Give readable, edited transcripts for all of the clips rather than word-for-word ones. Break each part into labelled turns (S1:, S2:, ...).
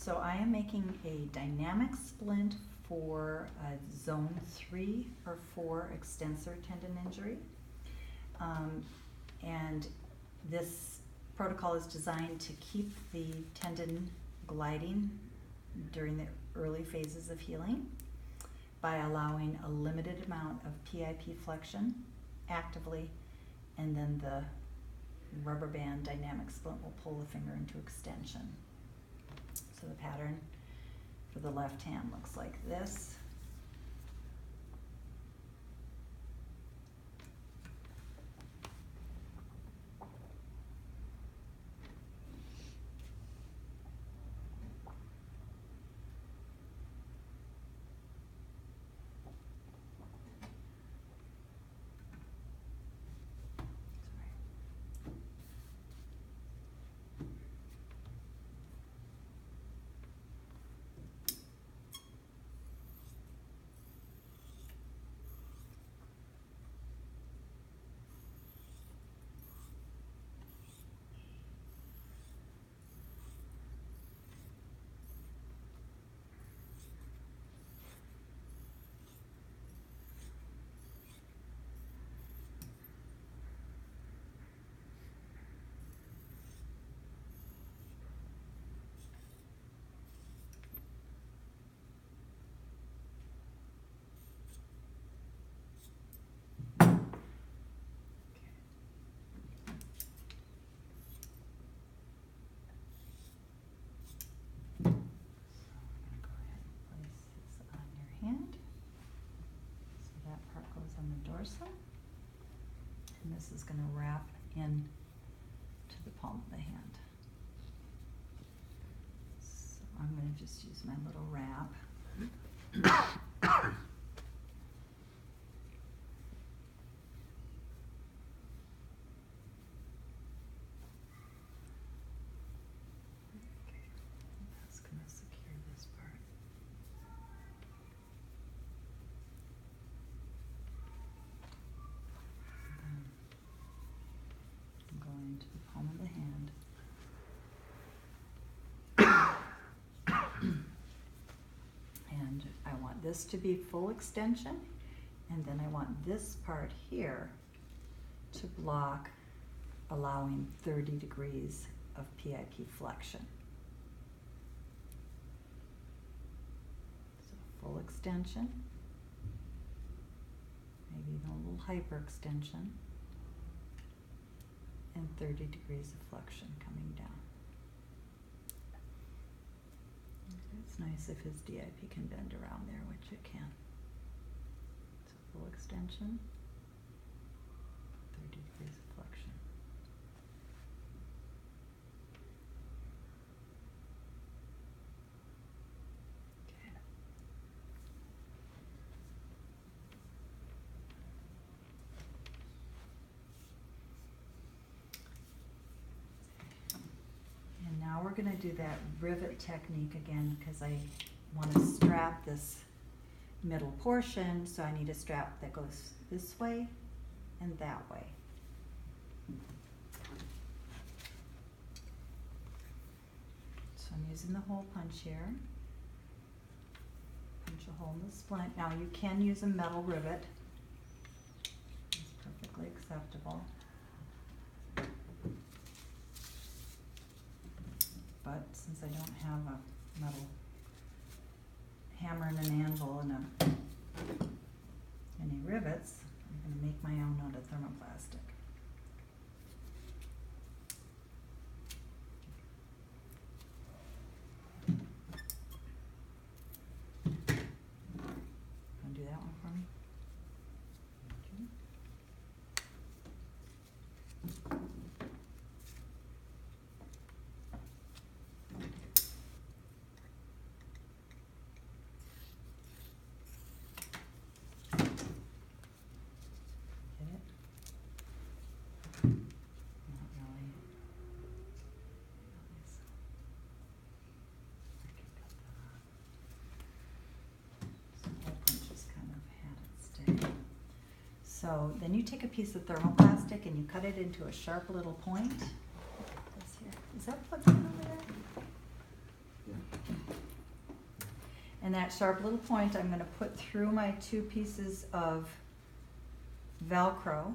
S1: So I am making a dynamic splint for a zone 3 or 4 extensor tendon injury. And this protocol is designed to keep the tendon gliding during the early phases of healing by allowing a limited amount of PIP flexion actively, and then the rubber band dynamic splint will pull the finger into extension. So the pattern for the left hand looks like this. On the dorsal, and this is going to wrap in to the palm of the hand. So I'm going to just use my little wrap. Okay, that's going to secure this part. To the palm of the hand. And I want this to be full extension, and then I want this part here to block, allowing 30 degrees of PIP flexion. So full extension, maybe even a little hyperextension, and 30 degrees of flexion coming down. Okay, it's nice if his DIP can bend around there, which it can. So full extension, 30 degrees of flexion. Okay. Now we're going to do that rivet technique again, because I want to strap this middle portion, so I need a strap that goes this way and that way. So I'm using the hole punch here. Punch a hole in the splint. Now you can use a metal rivet. It's perfectly acceptable. But since I don't have a metal hammer and an anvil and any rivets, I'm going to make my own out of thermoplastic. Want to do that one for me? Okay. So then you take a piece of thermoplastic and you cut it into a sharp little point. This here. Is that plugged in over there?
S2: Yeah.
S1: And that sharp little point I'm going to put through my 2 pieces of Velcro,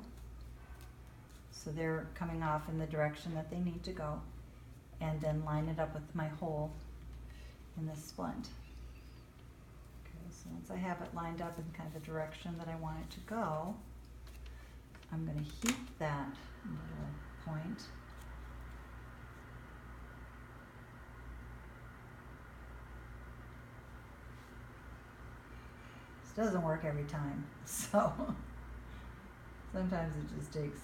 S1: so they're coming off in the direction that they need to go, and then line it up with my hole in the splint. Okay, so once I have it lined up in kind of the direction that I want it to go, I'm going to heat that little point. This doesn't work every time, so sometimes it just takes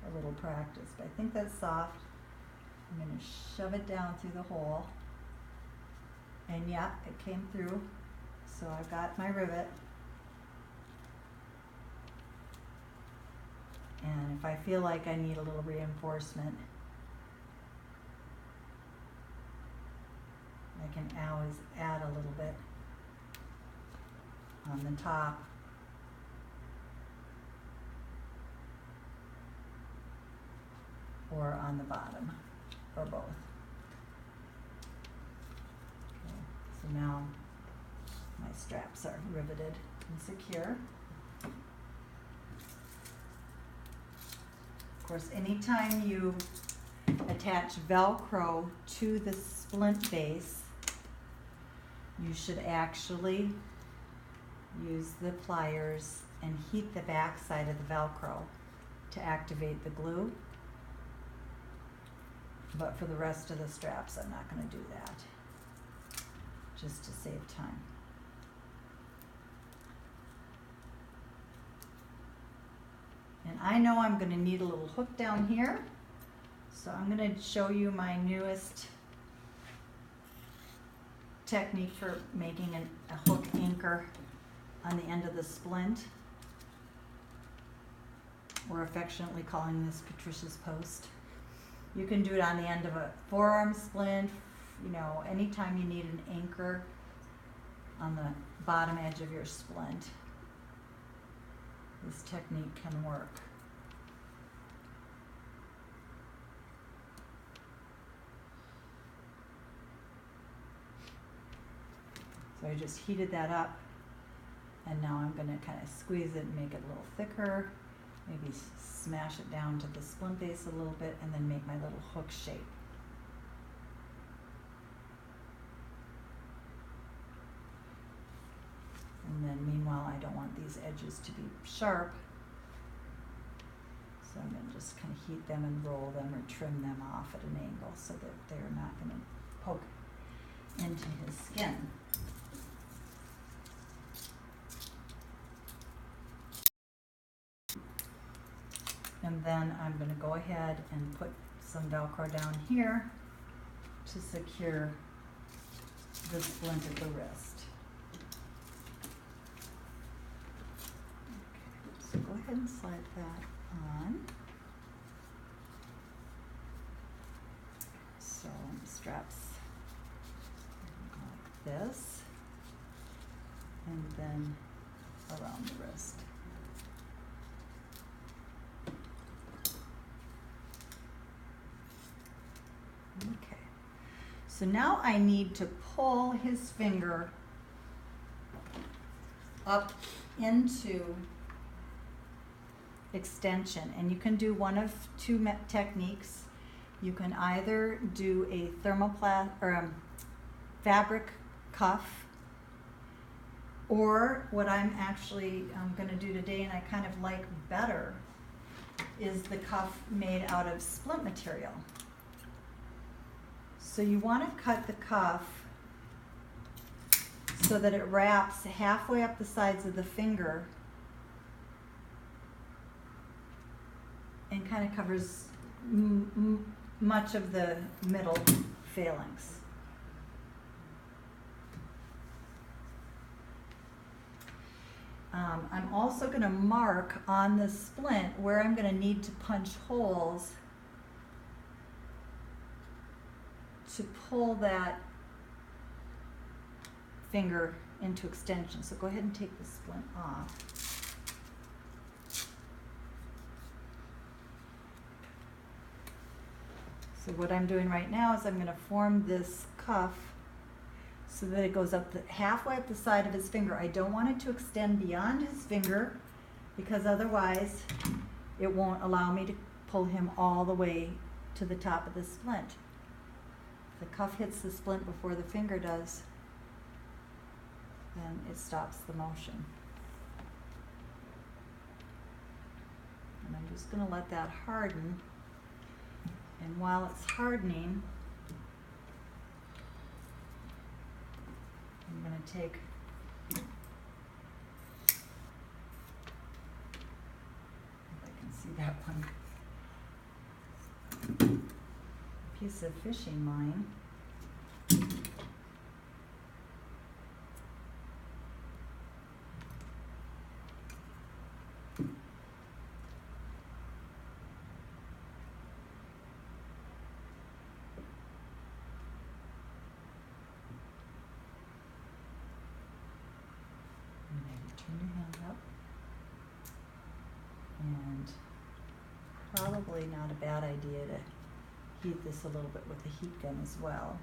S1: a little practice, but I think that's soft. I'm going to shove it down through the hole, and yeah, it came through, so I've got my rivet. And if I feel like I need a little reinforcement, I can always add a little bit on the top. Or on the bottom, or both. Okay, so now my straps are riveted and secure. Of course, anytime you attach Velcro to the splint base, you should actually use the pliers and heat the back side of the Velcro to activate the glue. But for the rest of the straps, I'm not going to do that, just to save time. And I know I'm going to need a little hook down here, so I'm going to show you my newest technique for making a hook anchor on the end of the splint. We're affectionately calling this Patricia's post. You can do it on the end of a forearm splint, you know, anytime you need an anchor on the bottom edge of your splint. This technique can work. So I just heated that up, and now I'm going to kind of squeeze it and make it a little thicker. Maybe smash it down to the splint base a little bit, and then make my little hook shape. And then meanwhile, I don't want these edges to be sharp, so I'm going to just kind of heat them and roll them or trim them off at an angle so that they're not going to poke into his skin. And then I'm going to go ahead and put some Velcro down here to secure the splint at the wrist. Okay, so go ahead and slide that on. So straps like this, and then around the wrist. Okay, so now I need to pull his finger up into extension, and you can do one of 2 techniques. You can either do a thermoplast or a fabric cuff, or what I'm actually going to do today, and I kind of like better, is the cuff made out of splint material. So you want to cut the cuff so that it wraps halfway up the sides of the finger and kind of covers much of the middle phalanx. I'm also going to mark on the splint where I'm going to need to punch holes to pull that finger into extension. So go ahead and take the splint off. So what I'm doing right now is I'm going to form this cuff so that it goes up halfway up the side of his finger. I don't want it to extend beyond his finger because otherwise it won't allow me to pull him all the way to the top of the splint. If the cuff hits the splint before the finger does, then it stops the motion. And I'm just going to let that harden. And while it's hardening, I'm going to take if I can see that one, a piece of fishing line. Turn your hand up, and probably not a bad idea to heat this a little bit with a heat gun as well.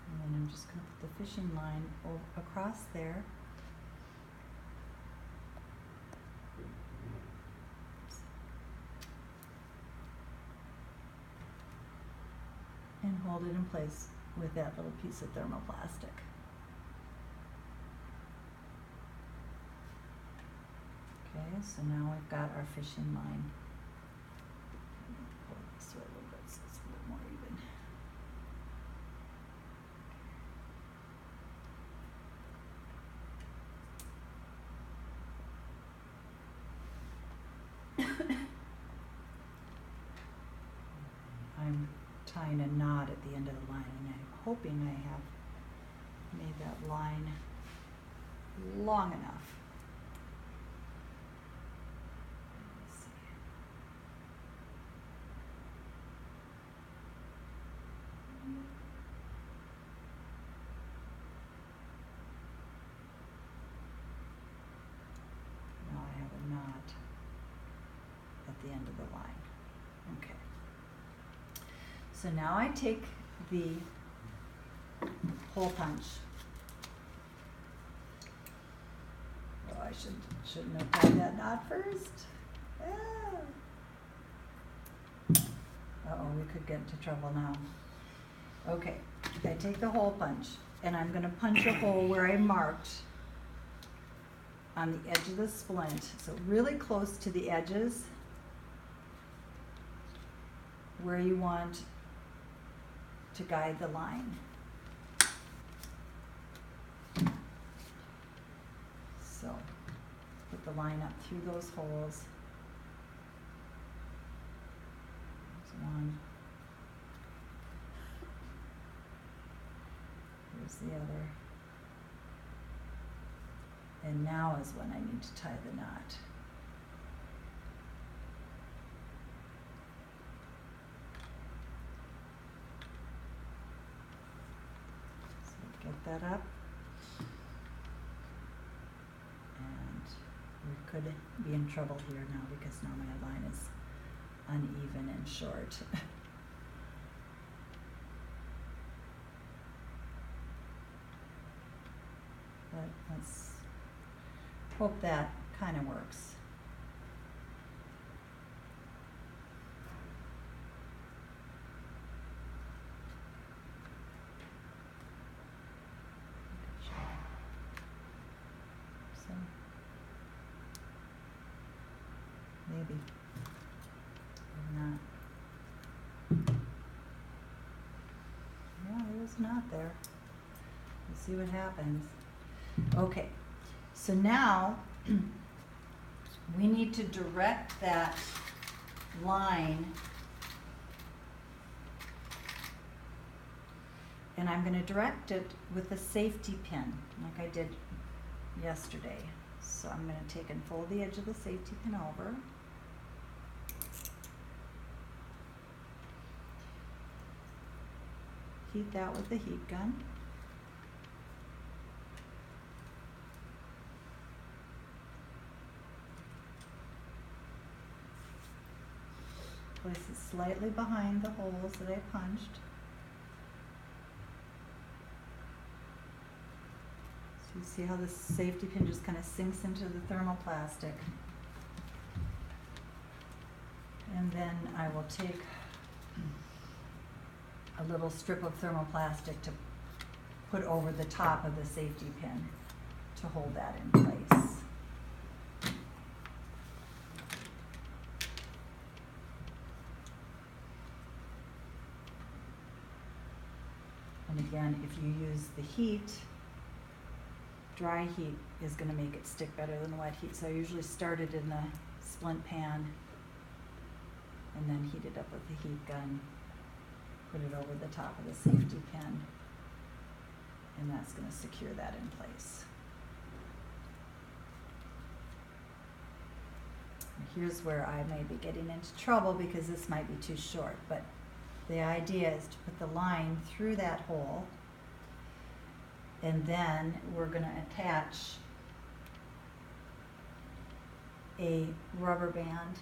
S1: And then I'm just going to put the fishing line across there. And hold it in place with that little piece of thermoplastic. Okay, so now we've got our fishing line. Pull it this way a little bit so it's a little more even. I'm tying a knot at the end of the line, and I'm hoping I have made that line long enough. Let's see. Now I have a knot at the end of the line. Okay. So now I take the hole punch. Oh, I shouldn't have tied that knot first. Ah. Uh-oh, we could get into trouble now. Okay, I take the hole punch, and I'm going to punch a hole where I marked on the edge of the splint, so really close to the edges where you want to guide the line. So put the line up through those holes. There's one. Here's the other. And now is when I need to tie the knot. Get that up, and we could be in trouble here now because now my line is uneven and short. But let's hope that kind of works. Maybe. Or not. Yeah, there's a knot there. We'll see what happens. Okay, so now we need to direct that line, and I'm going to direct it with a safety pin like I did yesterday. So I'm going to take and fold the edge of the safety pin over. Heat that with the heat gun. Place it slightly behind the holes that I punched. So you see how the safety pin just kind of sinks into the thermoplastic. And then I will take a little strip of thermoplastic to put over the top of the safety pin to hold that in place. And again, if you use the heat, dry heat is going to make it stick better than wet heat. So I usually start it in the splint pan and then heat it up with the heat gun, put it over the top of the safety pin, and that's going to secure that in place. And here's where I may be getting into trouble because this might be too short, but the idea is to put the line through that hole, and then we're going to attach a rubber band.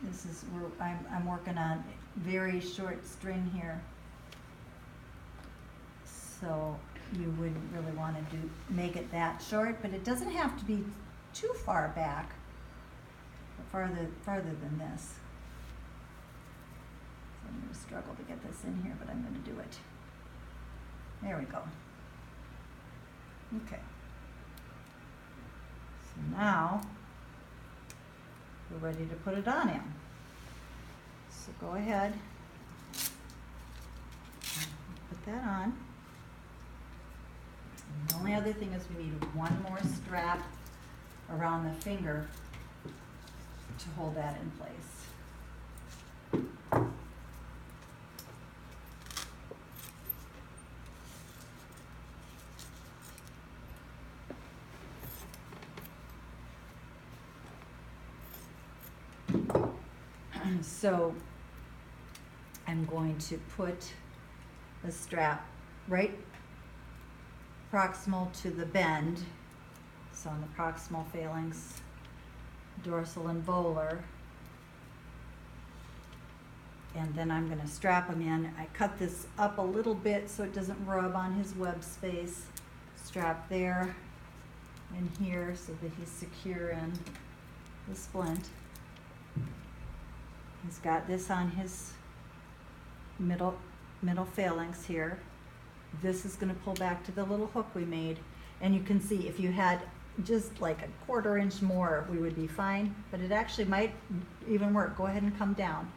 S1: This is where I'm working on very short string here, so you wouldn't really want to make it that short, but it doesn't have to be too far back, farther than this. So I'm going to struggle to get this in here, but I'm going to do it. There we go. Okay. So now we're ready to put it on him. So go ahead, put that on. And the only other thing is we need one more strap around the finger to hold that in place. So I'm going to put the strap right proximal to the bend, so on the proximal phalanx, dorsal and volar, and then I'm going to strap him in. I cut this up a little bit so it doesn't rub on his web space. Strap there and here so that he's secure in the splint. He's got this on his middle phalanx here. This is going to pull back to the little hook we made. And you can see if you had just like a 1/4 inch more, we would be fine. But it actually might even work. Go ahead and come down.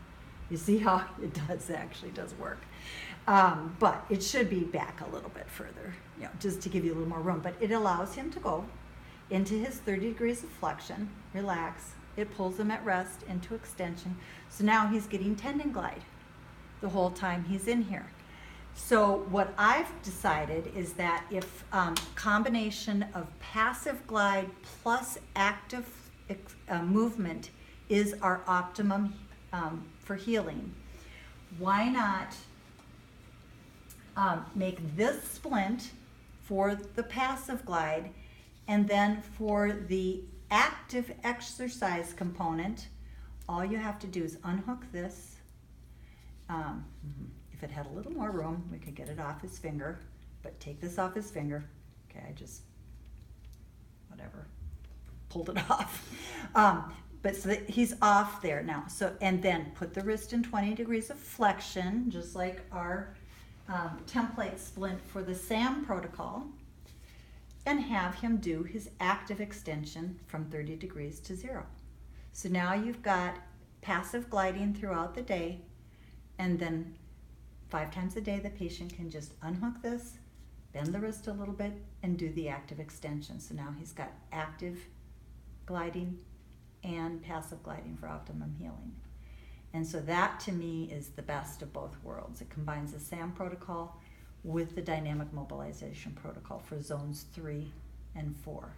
S1: You see how it does work. But it should be back a little bit further, just to give you a little more room. But it allows him to go into his 30 degrees of flexion, relax. It pulls him at rest into extension. So now he's getting tendon glide the whole time he's in here. So what I've decided is that if combination of passive glide plus active movement is our optimum for healing, why not make this splint for the passive glide, and then for the active exercise component, all you have to do is unhook this. If it had a little more room, we could get it off his finger, but take this off his finger. Okay, I just, pulled it off. But so that he's off there now. So, and then put the wrist in 20 degrees of flexion, just like our template splint for the SAM protocol, and have him do his active extension from 30 degrees to 0. So now you've got passive gliding throughout the day, and then 5 times a day the patient can just unhook this, bend the wrist a little bit, and do the active extension. So now he's got active gliding and passive gliding for optimum healing. And so that to me is the best of both worlds. It combines the SAM protocol with the dynamic mobilization protocol for zones 3 and 4.